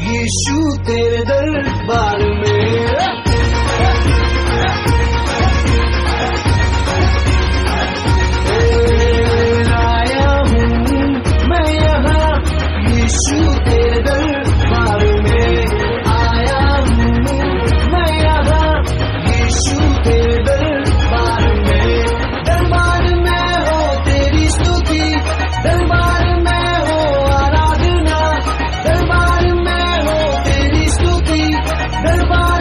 यीशु तेरे दरबार में आया हूँ मैं यहाँ, यीशु तेरे दरबार में आया हूँ मैं यहाँ, यीशु तेरे दरबार में। दरबार में हो तेरी स्तुति, दरबार में हो आराधना, दरबार में हो तेरी स्तुति, दरबार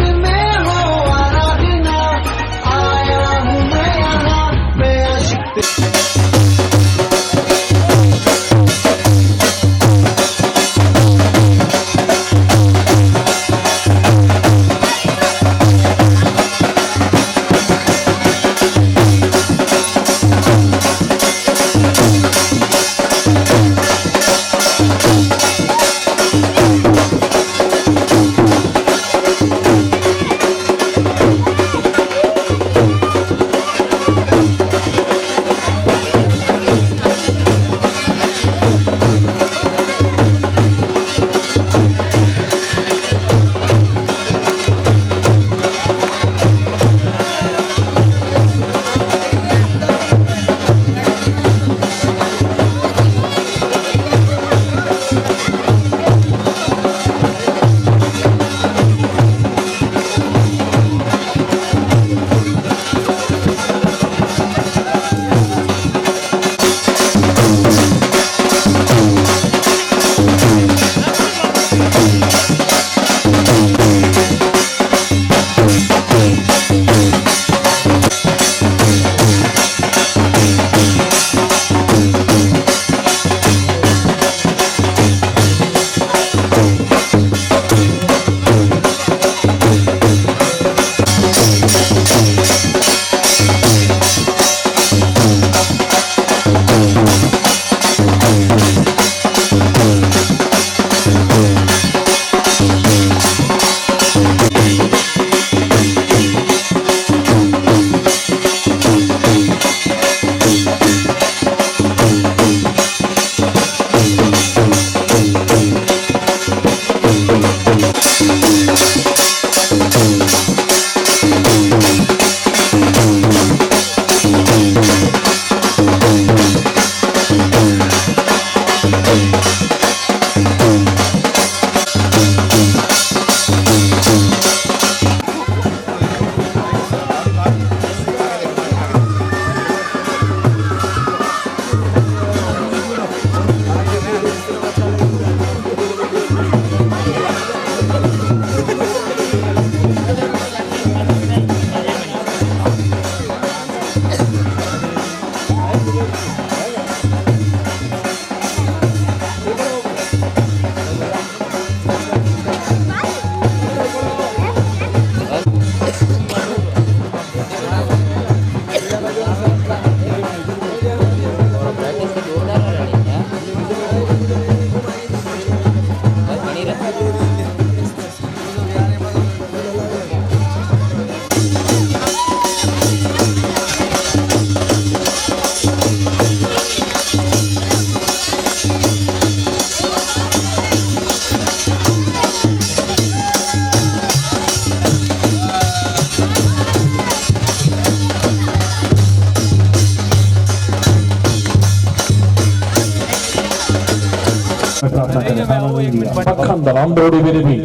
प्रार्थना करें हालेलुया पखंड रामरोड़ी मेरे भी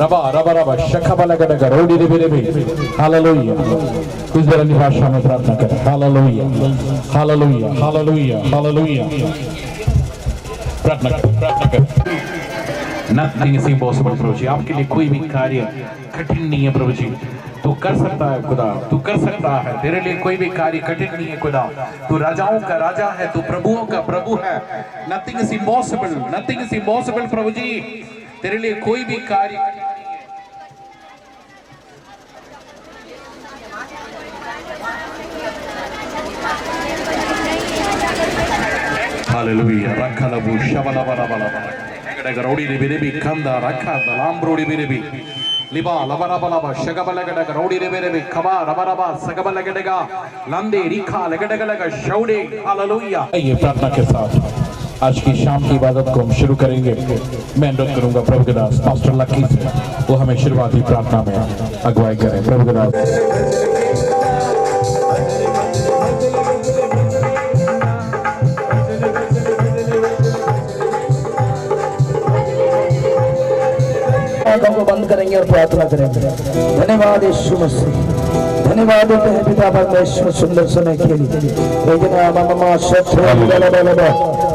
रबा रबा रबा शखबलगडग रोड़ी रे मेरे भी हालेलुया इस बरनी भाषा में प्रार्थना करें हालेलुया हालेलुया हालेलुया हालेलुया प्रार्थना करें नथिंग इज इम्पॉसिबल प्रभु जी आपके लिए कोई भी कार्य कठिन नहीं है प्रभु जी तू कर सकता है खुदा तू कर सकता है तेरे लिए कोई भी कार्य कठिन नहीं है खुदा तू राजाओं का राजा है तू प्रभुओं का प्रभु है नथिंग इज इम्पॉसिबल प्रभु जी तेरे लिए कोई भी कार्य हालेलुया रखलबु शबलबलबल गडगरोड़ी रे बेरे भी कंदा रखा दलाम्ब्रोड़ी बेरे भी लिबा लबरबलबा शगबलगडग रोड़ी रे बेरे भी खबा रबरबा सगबलगडगा लंदे रिखा लगडगलगा शौड़े हालेलुया ये प्रार्थना के साथ आज की शाम की इबादत को हम शुरू करेंगे मैं अनुरोध करूंगा प्रभु के दास पास्टर लकी से वो हमें शुरुआती प्रार्थना में अगुवाई करें प्रभु के दास को बंद करेंगे और प्रार्थना करेंगे। धन्यवाद यीशु मसीह धन्यवाद देते हैं पिता परमेश्वर सुंदर समय के लिए लेकिन ममा शत्रु रिबला बलबा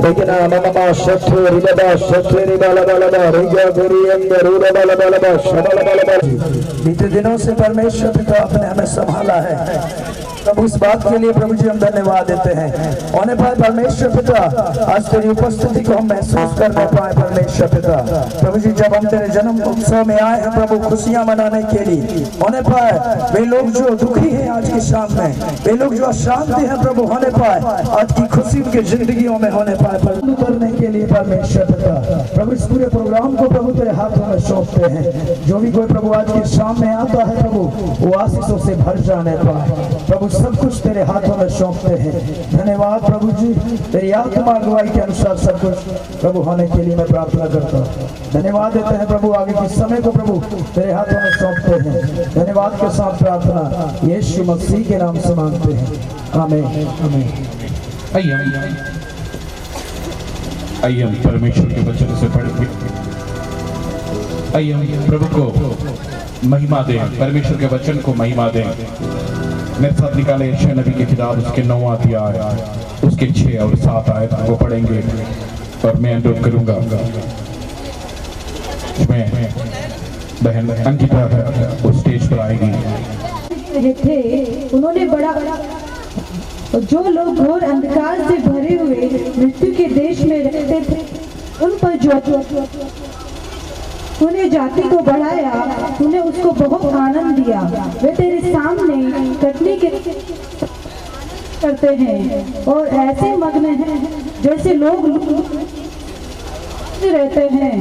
लेकिन ममा शत्रु रिबला शत्रु रिबला बलबा रिजा गुरी अंदर रिबला बलबा शबला बलबा बीते दिनों से परमेश्वर पिता आपने हमें संभाला है प्रभु इस बात के लिए प्रभु जी हम धन्यवाद देते हैं होने पाए परमेश्वर पिता आज तेरी उपस्थिति को हम महसूस करने पाए परमेश्वर पिता प्रभु जी जब हम तेरे जन्म उत्सव में आए हैं प्रभु खुशियां मनाने के लिए होने पाए वे लोग जो दुखी हैं आज की शाम में वे लोग जो अशांति हैं प्रभु होने पाए आज की खुशी उनकी जिंदगियों में होने पाए करने के लिए परमेश्वर पिता प्रभु इस पूरे प्रोग्राम को प्रभु तेरे हाथों में सौंपते हैं जो भी कोई प्रभु आज की शाम में आता है प्रभु वो आशीषों से भर जाने पाए प्रभु सब कुछ तेरे हाथों में सौंपते हैं धन्यवाद प्रभु जी तेरी आत्मा अगुवाई के अनुसार सब कुछ प्रभु होने के लिए मैं प्रार्थना करता हूँ धन्यवाद देते हैं प्रभु आगे के समय को प्रभु तेरे हाथों में सौंपते हैं धन्यवाद के साथ प्रार्थना यीशु मसीह के नाम से मांगते हैं आमीन आमीन आइए हम परमेश्वर के वचन से पढ़ेंगे आइए हम प्रभु को महिमा दें परमेश्वर के वचन को महिमा दें मेरे साथ निकाले यशायाह नबी की किताब उसके 9वां अध्याय उसके 6 और 7 आयत को पढ़ेंगे और मैं अनुरोध करूंगा मैं बहन अंकिता वो स्टेज पर आएगी थे उन्होंने बड़ा जो लोग घोर अंधकार से भरे हुए मृत्यु के देश में रहते थे उन पर जो तूने जाति को बढ़ाया तूने उसको बहुत आनंद दिया वे तेरे सामने कटनी के करते हैं और ऐसे मग्न हैं जैसे लोग रहते हैं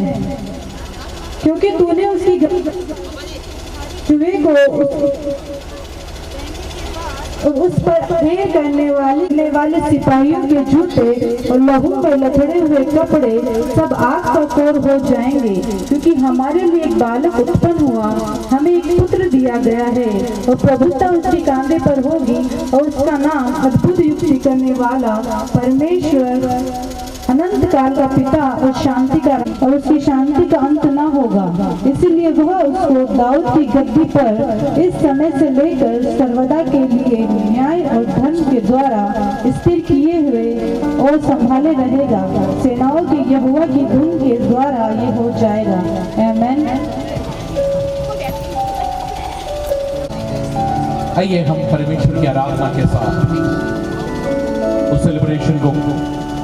क्योंकि तूने उसकी चूहे को उस पर ढेर करने वाले सिपाहियों के जूते और लहू पर लथड़े हुए कपड़े सब आग का कोर हो जाएंगे क्योंकि हमारे लिए एक बालक उत्पन्न हुआ हमें एक पुत्र दिया गया है और प्रभुता उसके कांधे पर होगी और उसका नाम अद्भुत युक्ति करने वाला परमेश्वर अनंत काल का पिता और शांति का और उसकी शांति का अंत न होगा इसीलिए वह उसको दाऊद की गद्दी पर इस समय से लेकर सर्वदा के लिए न्याय और धर्म के द्वारा स्थिर किए हुए और संभाले रहेगा सेनाओं के यहोवा की धुन के द्वारा ये हो जाएगा आमीन। आइए हम परमेश्वर की आराधना के साथ उस सेलिब्रेशन को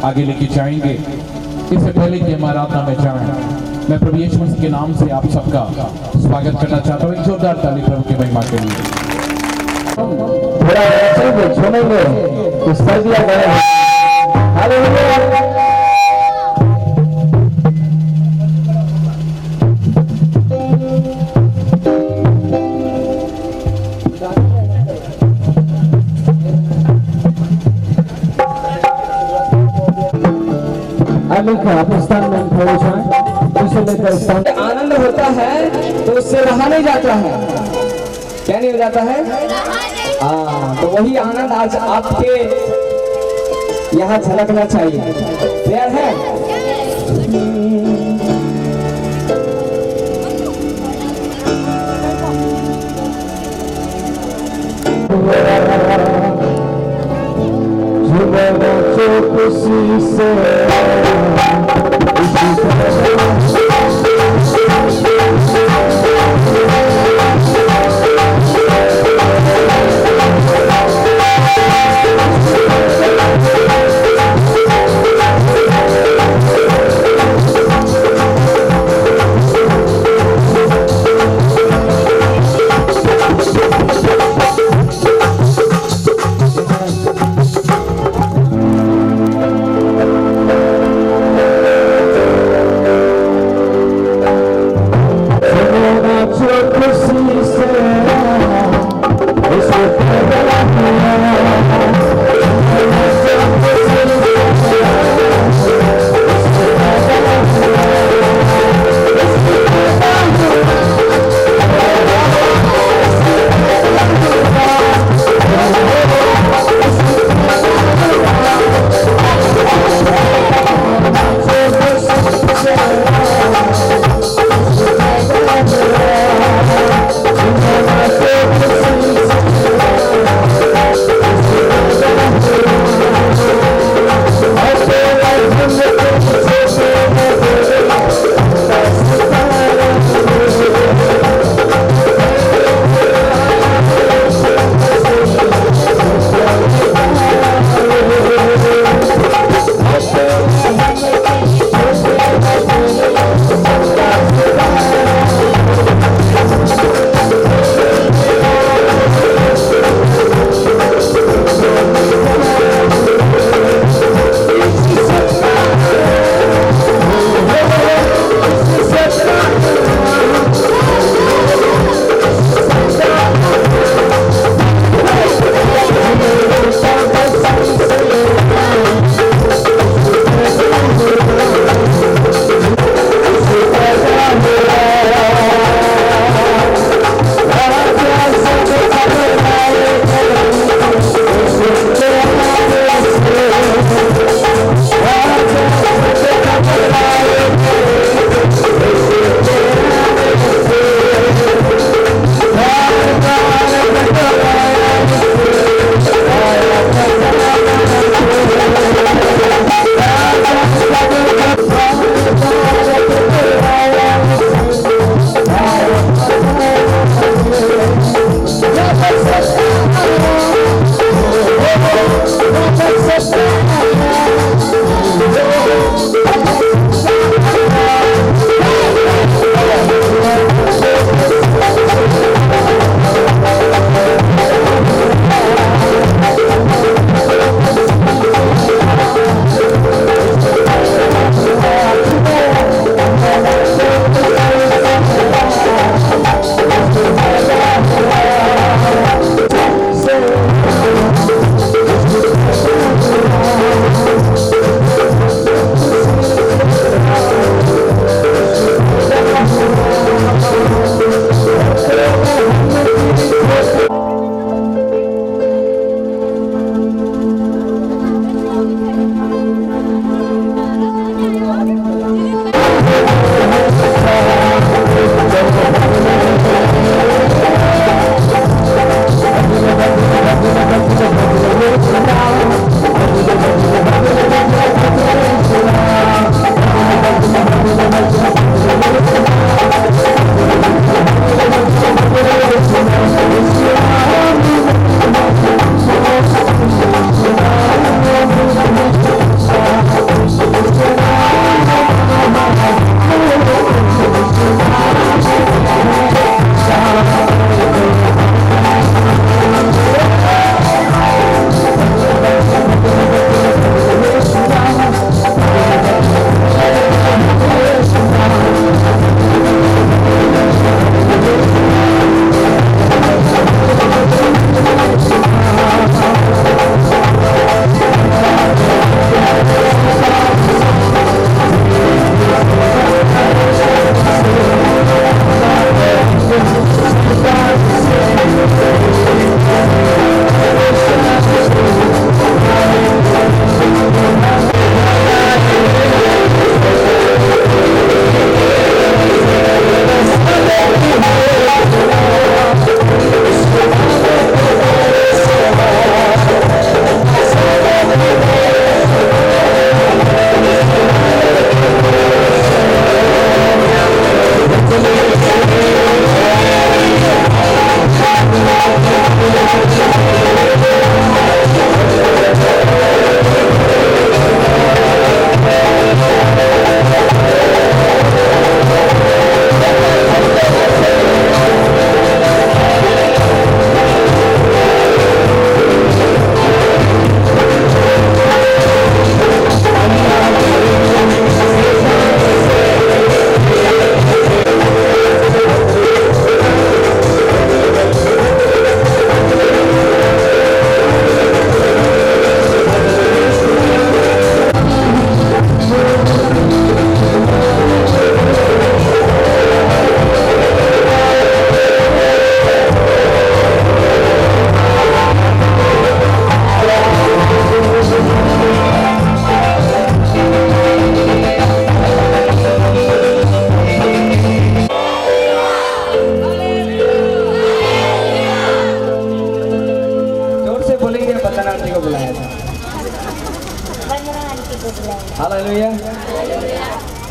आगे लेके जाएंगे। इससे पहले कि हम आराधना में जाएं, मैं प्रभु यीशु मसीह के नाम से आप सबका स्वागत करना चाहता हूँ। एक जोरदार ताली प्रभु की महिमा के लिए। थोड़ा सुनेंगे इस पर दिया गया है हालेलुया। आनंद होता है तो उससे रहा नहीं जाता है क्या नहीं हो जाता है तो वही आनंद आज आपके यहाँ झलकना चाहिए तैयार है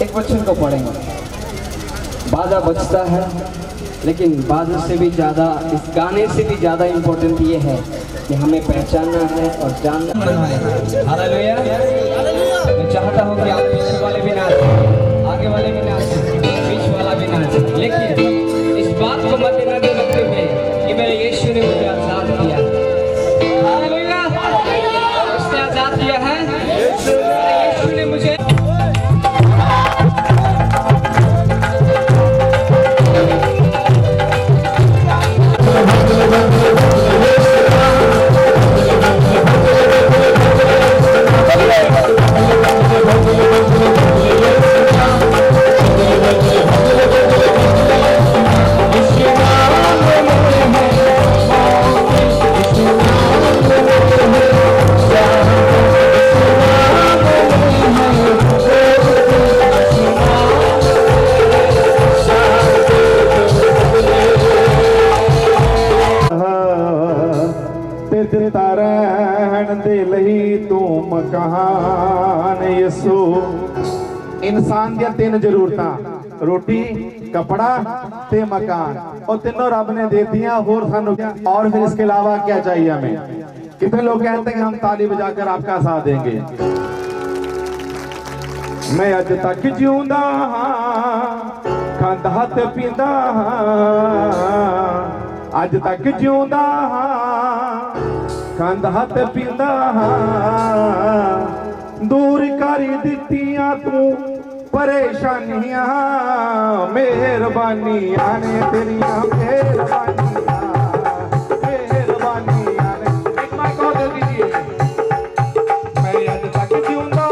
एक वचन को पढ़ेंगे। बाजा बजता है, लेकिन बाजा से भी ज़्यादा, इस गाने से भी ज़्यादा इम्पोर्टेंट ये है कि हमें पहचानना है और जानना है। हालेलुया। मैं चाहता हूँ कि आप पीछे वाले भी नाचें, आगे वाले भी नाचें, बीच वाला भी नाचें, लेकिन इस बात को मद्देनजर रखते हुए कि मेरे यीशु ने मुझे आजाद किया। हालेलुया। उसने आजाद किया है, यीशु ने मुझे। इंसान दी तीन जरूरतां, रोटी, कपड़ा ते मकान, और तीनों रब ने दे दिया। और फिर इसके अलावा क्या चाहिए हमें? कितने लोग कहते हैं कि हम ताली बजाकर आपका साथ देंगे। मैं अज तक जिऊंदा हां, खांदा ते पींदा हां, अज तक जिऊंदा हां, खांदा ते पींदा हां, दूर कर दित्तियां तू परेशानियां, मेहरबानियां ने तेरियां, मेहरबानियां, मेहरबानियां ने। एक माइक और दे दीजिए। मैं अज तक जिऊंदा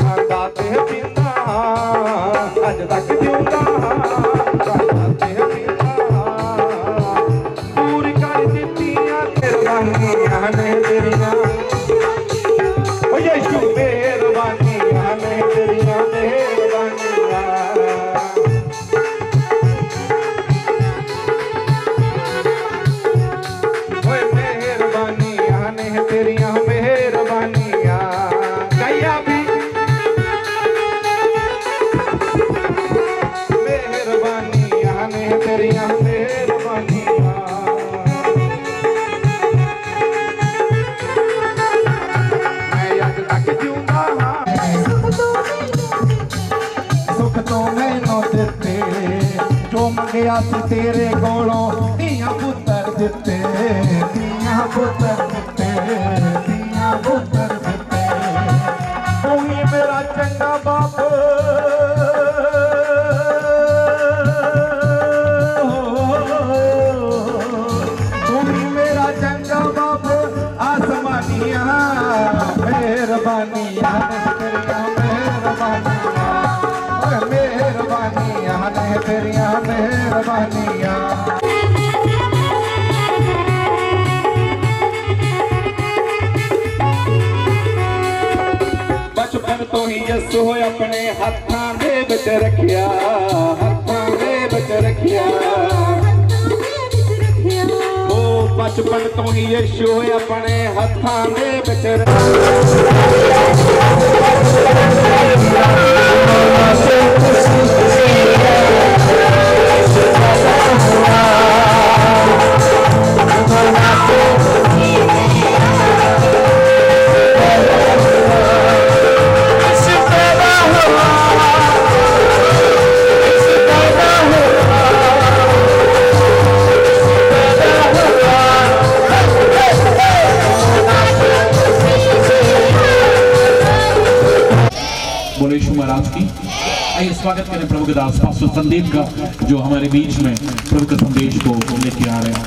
खांदा ते पींदा, अज तक जिऊंदा खांदा ते पींदा, दूर कर दित्तियां मेहरबानियां ने तेरियां, ओ यीशु मेहरबानियां ने तेरियां, मेहरबानियां। ओए मेहरबानियां ने तेरियां, मेहरबानियां। कहिया भी मेहरबानियां ने तेरियां, मेहरबानियां। मैं अज तक जिऊंदा हां, सुख तो मैनू दिते, जो मंगया सी तेरे कोलों, धीआं पुत्तर दिते, धीआं पुत्तर दिते, धीआं पुत्तर दिते। तू ही मेरा चंगा बाप, तू ही मेरा चंगा बाप, आसमानियां मेहरबानियां तेरियां, मेहरबानियां, मेहरबानियां ने तेरियां, मेहरबानियां। बचपन तो ही यसू अपने हत्थां दे विच रखिया, हत्थां दे विच रखिया। ओ बचपन तो ही यीशु अपने हत्थां दे विच बोले यीशु महाराज की। आइए स्वागत करें प्रभु के दास पास्टर संदीप का, जो हमारे बीच में प्रभु के संदेश को लेके आ रहे हैं।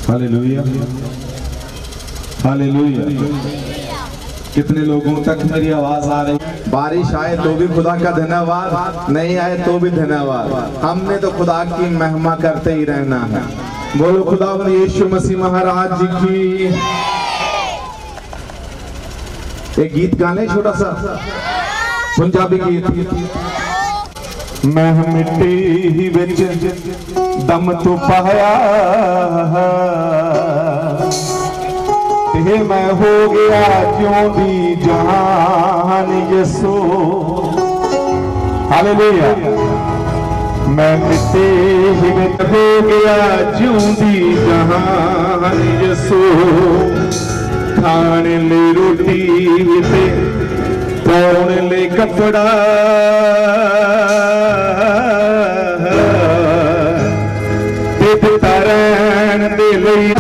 Hallelujah, hallelujah. कितने लोगों तक मेरी आवाज आ रही? बारिश आए तो भी खुदा का धन्यवाद, नहीं आए तो भी धन्यवाद। हमने तो खुदा की महिमा करते ही रहना है। बोलो खुदा यीशु मसीह महाराज जी की। एक गीत गाने, छोटा सा पंजाबी गीत। मैं मिट्टी ही विच दम तो पाया, ते मैं हो गया जिਉਂਦੀ जहान यसो हालेलुया मैं मिटे ही में हो गया जिਉਂਦੀ जहान यसो खाने ले रोटी ते पाने ले कपड़ा ते तरन दे लई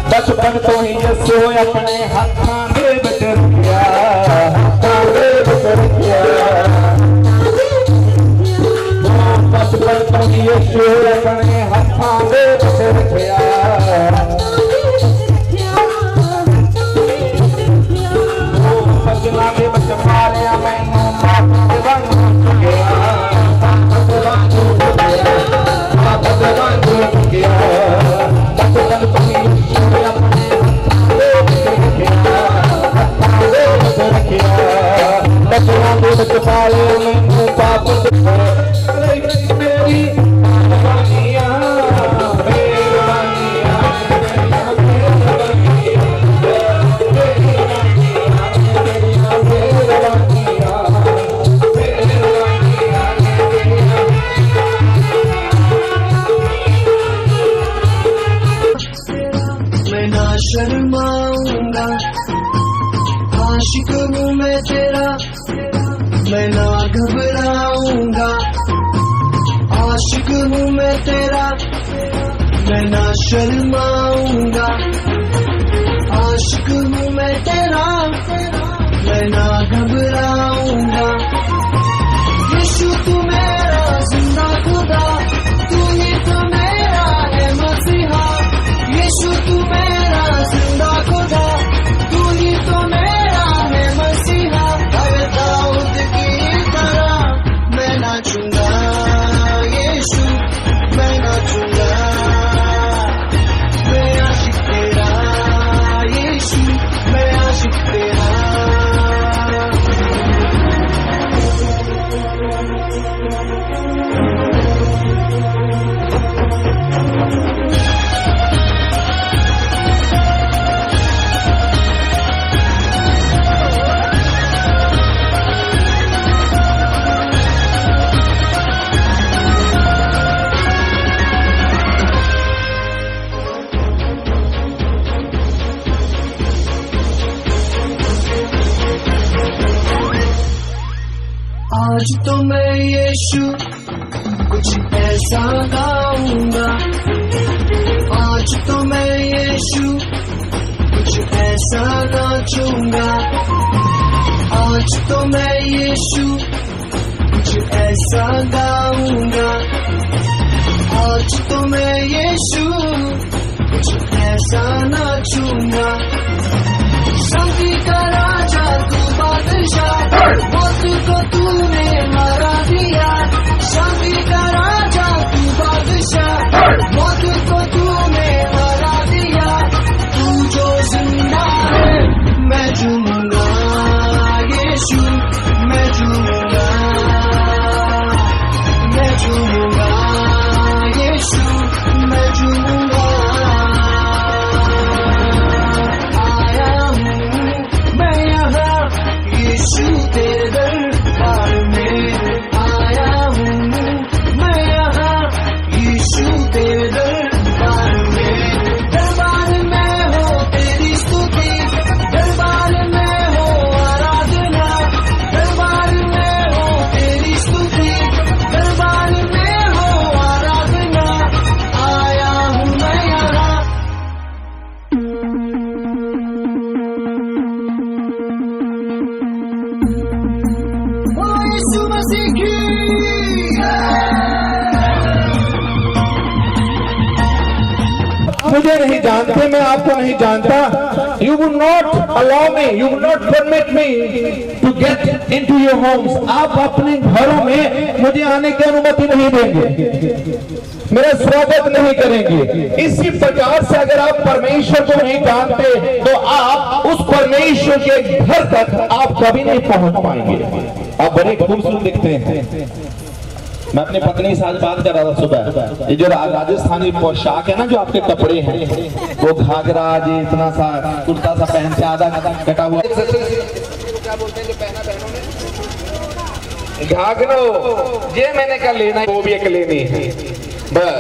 बचपन तो ही यसो अपने हाथां दे विच रखिया हाथां दे विच रखिया बचपन तो ही यसो अपने हाथां दे विच रखिया सजना दे विच मारिया मैनू मां बन गया बचपन तो ही पाले मैनू पाप मेरी मैं ना शर्माऊंगा आशिक हूँ मैं तेरा मैं ना घबराऊंगा आशिक हूँ मैं तेरा मैं ना शर्माऊंगा आशिक हूँ मैं तेरा मैं ना घबराऊंगा यीशु तू मेरा जिंदा खुदा तू ही तो मेरा है मसीहा यीशु तू मेरा जिंदा खुदा तू ही तो मेरा है मसीहा दाऊद की तरह मैं नाचूंगा यीशु मैं नाचूंगा मैं आशिक तेरा यीशु मैं आशिक तेरा आज तो मैं यीशु कुछ ऐसा गाऊंगा आज तो मैं यीशु कुछ ऐसा नाचूंगा आज तो मैं यीशु कुछ ऐसा गाऊंगा आज तो मैं यीशु कुछ ऐसा नाचूंगा शांति का राजा तू बादशाह मौत को तूने मारा दिया शांति का राजा तू बादशाह मौत को तूने मारा दिया तू जो जिंदा है मैं झूमूंगा यीशु मैं झूमूंगा मुझे नहीं जानते, मैं आपको नहीं जानता। You would not allow me, you would not permit me to get into your homes. आप अपने घरों में मुझे आने की अनुमति नहीं देंगे, मेरा स्वागत नहीं करेंगे। इसी प्रकार से अगर आप परमेश्वर को नहीं जानते तो आप उस परमेश्वर के घर तक आप कभी नहीं पहुंच पाएंगे। आप बड़े खूबसूरत दिखते हैं। मैं अपनी पत्नी से आज बात कर रहा था सुबह, ये जो राजस्थानी पोशाक है ना, जो आपके कपड़े हैं, वो घाघरा जी इतना सा कुर्ता सा पहन के आधा कटा हुआ, क्या बोलते हैं जो पहना बहनों ने, घाघरो, ये मैंने क्या लेना है, वो भी एक लेनी है। बस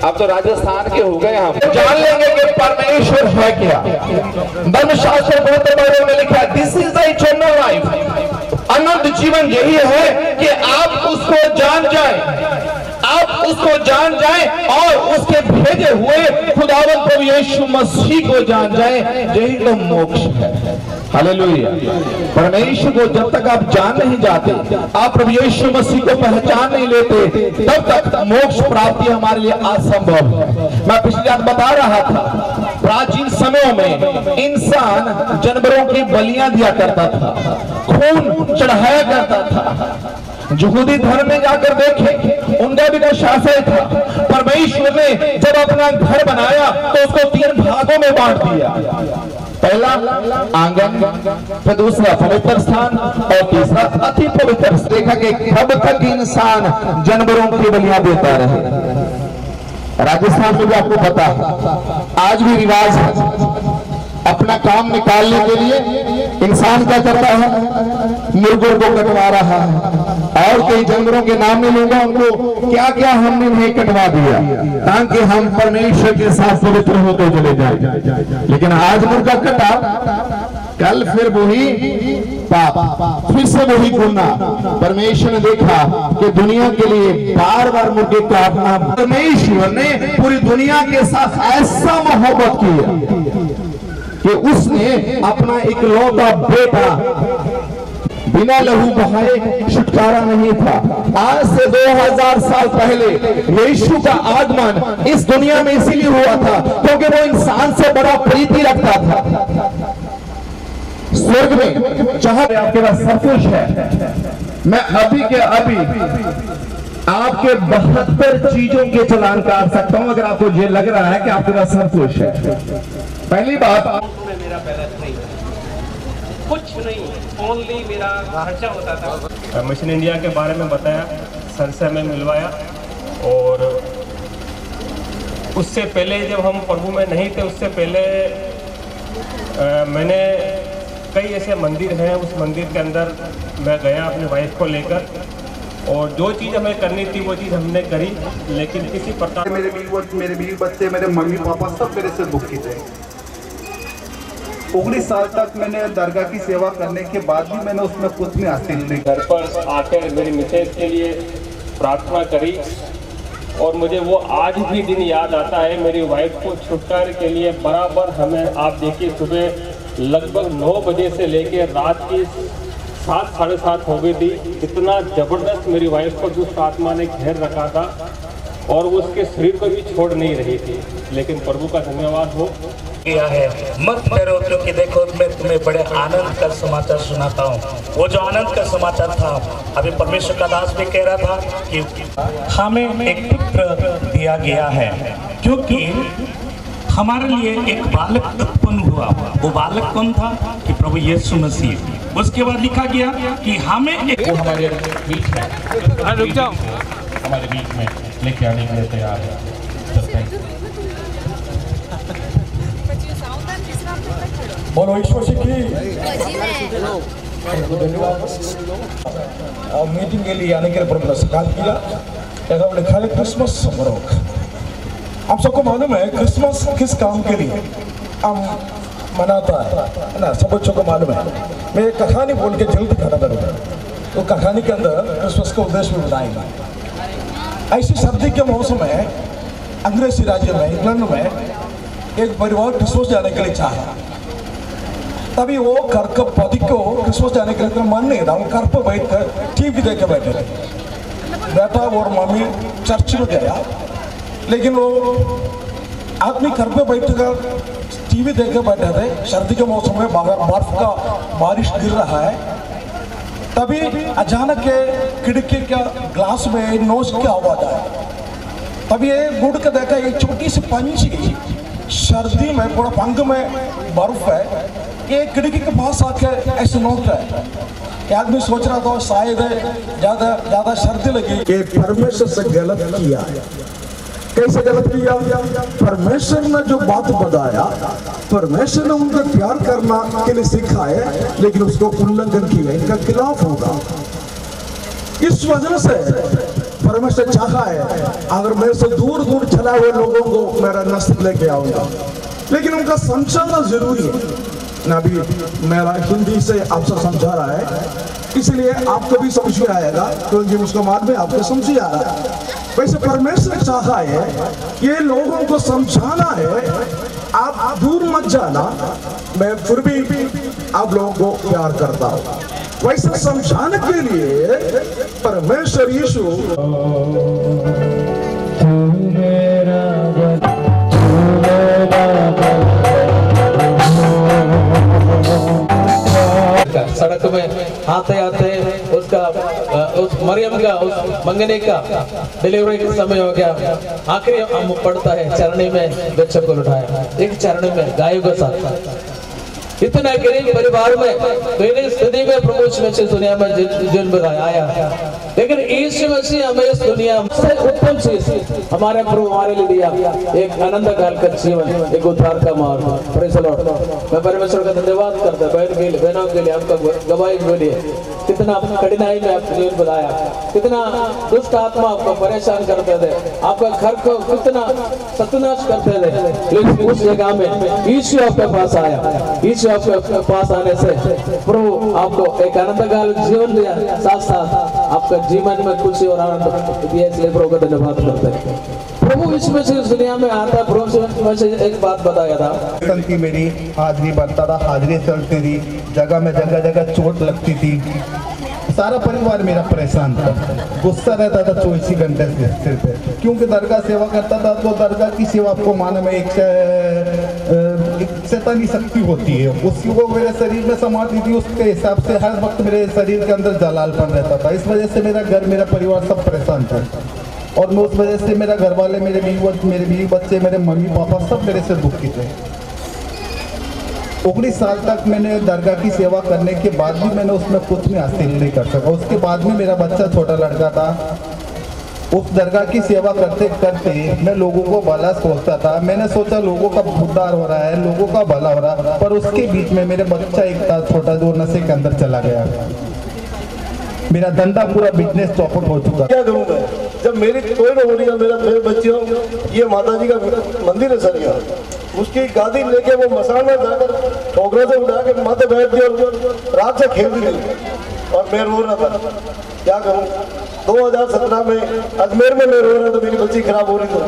अब तो राजस्थान के हो गए, हम जान लेंगे कि परमेश्वर है क्या। धर्मशास्त्र बहुत बड़े में लिखा है, this is the eternal life. अनंत जीवन यही है कि आप उसको जान जाएं, आप उसको जान जाएं और उसके भेजे हुए खुदावंत प्रभु यीशु मसीह को जान जाएं, यही तो मोक्ष है। हालेलुया। परमेश्वर को जब तक आप जान नहीं जाते, आप प्रभु यीशु मसीह को पहचान नहीं लेते, तब तक मोक्ष प्राप्ति हमारे लिए असंभव है। मैं पिछली रात बता रहा था, प्राचीन समयों में इंसान जानवरों की बलियां दिया करता था, खून चढ़ाया करता था। यहूदी धर्म में जाकर देखें, उनका भी कुछ आशय था। परमेश्वर ने जब अपना घर बनाया तो उसको 3 भागों में बांट दिया। पहला आंगन, फिर दूसरा पवित्र स्थान और तीसरा अति पवित्र। देखा कि कब तक इंसान जानवरों की बलियां देता रहे। राजस्थान में भी आपको पता है, आज भी रिवाज है, अपना काम निकालने के लिए इंसान क्या करता है, मुर्गों को कटवा रहा है। और कई जानवरों के नाम नहीं लूंगा, उनको क्या क्या हमने नहीं कटवा दिया ताकि हम परमेश्वर के साथ पवित्र होते चले जाए। लेकिन आज मुर्गा कटा, कल फिर वही पाप, फिर से वही गुनाह। परमेश्वर ने देखा कि दुनिया के लिए बार बार मुर्गे काटना, परमेश्वर ने पूरी दुनिया के साथ ऐसा मोहब्बत किया कि उसने अपना इकलौता बेटा बिना लहू बहाए छुटकारा नहीं था। आज से 2000 साल पहले यीशु का आगमन इस दुनिया में इसीलिए हुआ था क्योंकि वो इंसान से बड़ा प्रीति रखता था। स्वर्ग में जहां आपके पास सब कुछ है, मैं अभी के अभी आपके 72 चीजों के चालान काट सकता हूं अगर आपको ये लग रहा है कि आपके पास सब कुछ है। पहली बात, मेरा बैलेंस नहीं, कुछ नहीं, ओनली मेरा खर्चा होता था। मिशन इंडिया के बारे में बताया, सर से हमें मिलवाया, और उससे पहले जब हम प्रभु में नहीं थे, उससे पहले मैंने कई ऐसे मंदिर हैं, उस मंदिर के अंदर मैं गया अपने वाइफ को लेकर, और जो चीज़ हमें करनी थी वो चीज़ हमने करी, लेकिन किसी प्रकार मेरे बीवी बच्चे, मेरे मम्मी पापा सब मेरे से दुखी थे। 19 साल तक मैंने दरगाह की सेवा करने के बाद भी मैंने उसमें कुछ भी हासिल नहीं। घर पर आकर मेरी मिसेज के लिए प्रार्थना करी, और मुझे वो आज भी दिन याद आता है। मेरी वाइफ को छुटकारे के लिए बराबर हमें, आप देखिए, सुबह लगभग 9 बजे से लेकर रात की 7 साढ़े 7 हो गई थी। इतना ज़बरदस्त मेरी वाइफ को दुष्ट आत्मा ने घेर रखा था और वो उसके शरीर को भी छोड़ नहीं रही थी, लेकिन प्रभु का धन्यवाद हो किया है। मत डरो क्योंकि देखो मैं तुम्हें बड़े आनंद का समाचार सुनाता हूँ। वो जो आनंद का समाचार था, अभी परमेश्वर का दास भी कह रहा था कि हमें एक पुत्र दिया गया है, क्योंकि हमारे लिए एक बालक उत्पन्न हुआ। वो बालक कौन था? कि प्रभु यीशु मसीह। उसके बाद लिखा गया कि हमें एक, वो हमारे बीच में, हमारे बीच में लेके आने के लिए तैयार है। बोलो ईश्वर की मीटिंग के लिए आने के लिए प्रभु सकाल किया। लिखा है क्रिसमस समारोह। आप सबको मालूम है क्रिसमस किस काम के लिए हम मनाता है ना, सब बच्चों को मालूम है। मैं एक कहानी बोल के जल्द खत्म करूँगा। तो कहानी के अंदर क्रिसमस का उद्देश्य भी बताएंगे। ऐसी सर्दी के मौसम में अंग्रेजी राज्य में, इंग्लैंड में, एक परिवार क्रिसमस जाने के लिए चाहा। तभी वो घर के पति को क्रिसमस जाने के लिए मन नहीं था। वो घर पर बैठ कर टीवी देख के बैठे थे। बेटा और मम्मी चर्च में गया, लेकिन वो आदमी घर पे बैठकर टीवी देख के बैठे थे, सर्दी के मौसम में बर्फ का बारिश गिर रहा है, तभी अचानक के खिड़की का ग्लास में नोज की आवाज आया। तभी ये मुड़ के देखा एक छोटी सी पंछी सर्दी में पूरा पंख में बर्फ है, ये खिड़की के पास आके ऐसे नोट रहा है। आदमी सोच रहा था शायद ज्यादा सर्दी लगी। कि परमेश्वर से गलत किया है। कैसे गलत किया? परमेश्वर ने जो बात बताया, परमेश्वर ने उनको प्यार करना के लिए सिखाया, लेकिन उसको उल्लंघन किया, इनका खिलाफ होगा। इस वजह से परमेश्वर चाहा है अगर मेरे से दूर दूर चला हुए लोगों को मेरा नस्ल लेके आऊंगा, लेकिन उनका समझाना जरूरी है। अभी मेरा हिंदी से आपसे समझा रहा है, इसलिए आपको भी समझ में आएगा, क्योंकि उसका मार्ग में आपको समझ आ रहा है। वैसे परमेश्वर चाहा है ये लोगों को समझाना है, आप दूर मत जाना, मैं फिर भी आप लोगों को प्यार करता हूं। वैसे समझाने के लिए परमेश्वर यीशु सड़क में आते आते उसका उस मरियम का उस मंगने का डिलीवरी का समय हो गया। आखिरी पड़ता है चरणी में बच्चे को उठाया, एक चरणी में गायों के साथ। इतना गरीब परिवार में मेरी स्थिति में प्रभु यीशु मसीह दुनिया में जन्म आया, लेकिन यीशु मसीह हमें इस दुनिया से उत्तम चीज हमारे प्रभु हमारे लिए दिया, एक आनंद काल का जीवन, एक उद्धार का मार्ग। Praise the Lord. मैं परमेश्वर का धन्यवाद करता हूं बहनों के लिए, आपका गवाही के लिए। कितना कठिनाई में आपने जीवन बताया, कितना दुष्ट आत्मा आपको परेशान करते थे, आपका घर को कितना सत्यानाश करते थे, लेकिन उस जगह में यीशु आपके पास आया। यीशु आपके पास आने से प्रभु आपको एक आनंद काल जीवन दिया, साथ साथ आपका जीवन में खुशी और आनंद दिया, इसलिए प्रभु का धन्यवाद करते हैं। प्रभु यीशु मसीह दुनिया में आता, प्रभु मसीह एक बात बताया था की मेरी हाजिरी बढ़ता था, हाजिरी चलती थी, जगह में जगह चोट लगती थी, सारा परिवार मेरा परेशान था, गुस्सा रहता था 24 घंटे सिर पे, क्योंकि दरगाह सेवा करता था। तो दरगाह की सेवा आपको मालूम है एक शैतानी शक्ति होती है, उसकी वो मेरे शरीर में समाती थी, उसके हिसाब से हर वक्त मेरे शरीर के अंदर जलालपन रहता था। इस वजह से मेरा घर, मेरा परिवार सब परेशान था, और मैं उस वजह से मेरा घर वाले, मेरे बीवी बच्चे, मेरे मम्मी पापा सब मेरे से दुखी थे। 19 साल तक मैंने दरगाह की सेवा करने के बाद भी मैंने उसमें कुछ भी हासिल नहीं कर सका। उसके बाद में मेरा बच्चा छोटा लड़का था, उस दरगाह की सेवा करते करते मैं लोगों को भला सोचता था। मैंने सोचा लोगों का उद्धार हो रहा है, लोगों का भला हो रहा है, पर उसके बीच में मेरे बच्चा एक था छोटा जो नशे के अंदर चला गया। मेरा धंधा पूरा बिजनेस चौपट हो चुका। क्या करूँगा जब मेरी कोई न हो रही है, मेरे बच्चियों, ये माता जी का मंदिर है सर, यहाँ उसकी गादी लेके वो मसाल में जाकर ठोकरे से उठा के माथे बैठ दिया और रात से खेल दी, और मैं रो रहा था। क्या करूँ? 2017 में अजमेर में मैं रो रहा था, मेरी बच्ची खराब हो रही थी।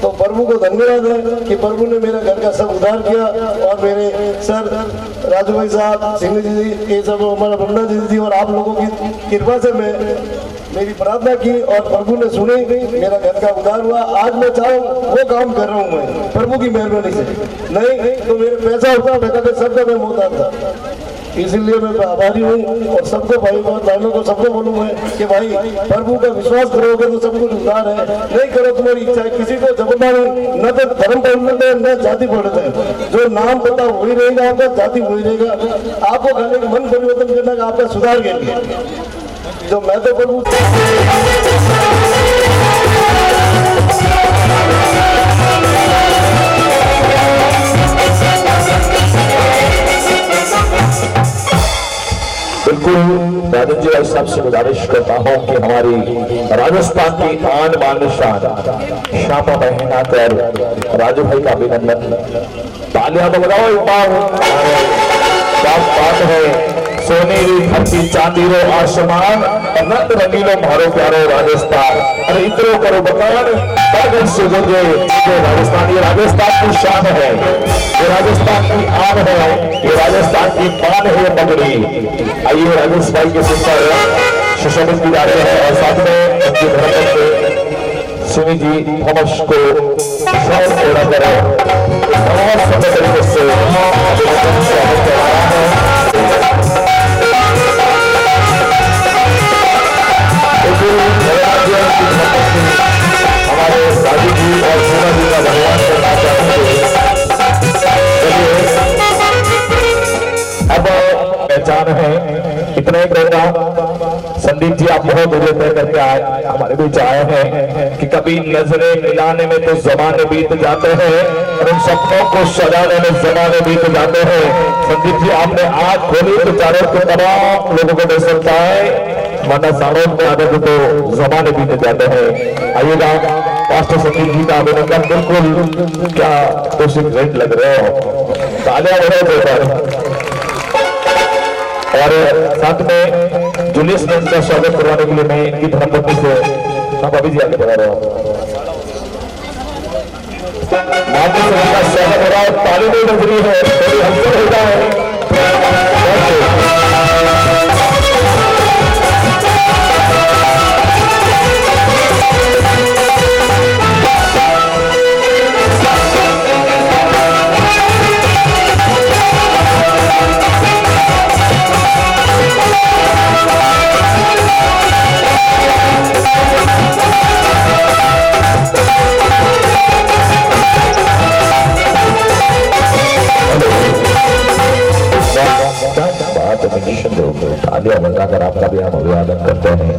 तो प्रभु को धन्यवाद है कि प्रभु ने मेरे घर का सब उद्धार किया, और मेरे सर राजू भाई साहब, सिंह जी, ये सब हमारा बंदा जी और आप लोगों की कृपा से मैं मेरी प्रार्थना की और प्रभु ने सुनी, मेरा घर का उद्धार हुआ। आज मैं चाहूँ वो काम कर रहा हूँ मैं प्रभु की मेहरबानी से, नहीं तो मेरे पैसा होता बेटा सबका मैं मोहताज था। इसीलिए मैं आभारी हूँ, और सबको भाई बहनों को सबको बोलूँ मैं कि भाई प्रभु का विश्वास करोगे तो सब कुछ उद्धार है, नहीं करो तुम्हारी इच्छा है। किसी को जबरदस्ती न तो धर्म पढ़ते हैं न जाति पढ़ते हैं, जो नाम पता वही रहेगा आपका, जाति वही रहेगा। आपको खाली मन परिवर्तन करना का आपका सुधार के लिए, जो मैं तो प्रभु बिल्कुल राजन जी भाई साहब से गुजारिश करता हूँ कि हमारी राजस्थान की आन बान शान श्यामा बहन आकर राजू भाई का अभिनंदन, तालियां बजाओ एक बार। बात है सोनेरी धरती चांदीरो आसमान, रंग रंगीलो मारो प्यारो राजस्थान, अरे इतरो करो बकान बादल से गुजरे जो राजस्थान, ये राजस्थान की शान है, ये राजस्थान की आन है, ये राजस्थान की पान है पगड़ी। आइए राजेश भाई के सिर पर सुशोभित की जा रहे हैं, और साथ में उनकी धर्मपत्नी सिमी जी थॉमस को शायद पूरा करें बहुत सुंदर तरीके से स्वागत कर रहा है। हमारे दादी जी और सोना जी का धन्यवाद करना चाहेंगे। अब पहचान है इतना ही कहूँगा। संदीप जी आप बहुत दूर तय करके आए, हमारे बीच आए हैं कि कभी नजरें मिलाने में तो जमाने बीत जाते हैं और उन सपनों को सजाने में जमाने बीत जाते हैं। संदीप जी आपने आग खोली तो चारों के तमाम लोगों को मिल सकता है, वरना सालों में आते तो जमाने बीत जाते हैं। आइएगा पास्टर संदीप जी का अभिनंदन, बिल्कुल क्या कुछ ग्रेट लग रहे हो, तालियां बजाओ पर। और साथ में जूलियस मैन का स्वागत करवाने के लिए मैं इनकी धर्मपत्नी से अभी जी आगे बढ़ा रहा हूँ। माता का स्वागत हो रहा है, ताली नहीं बज रही है, थोड़ी हलचल हो जाए। तालियां बजाकर आपका भी हम अभिवादन करते हैं।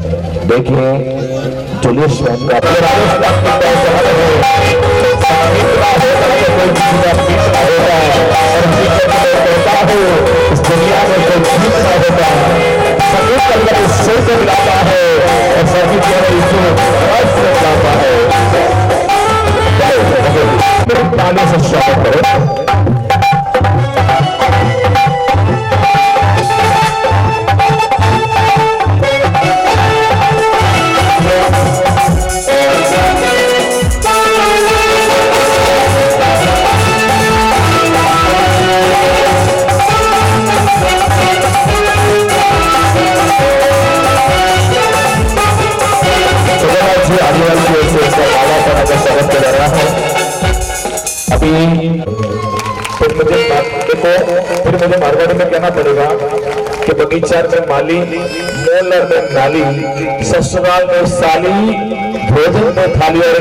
देखिए जूलियस मैन का इस दुनिया में कोई जीतना होता है, संगीत करके सुर को मिलाता है और संगीत से मिलाता है। ताली से स्वागत करें। फिर मुझे मारवाड़ी में कहना पड़ेगा कि बगीचा में माली, मोलर में नाली, ससुराल में साली, भोजन में थाली और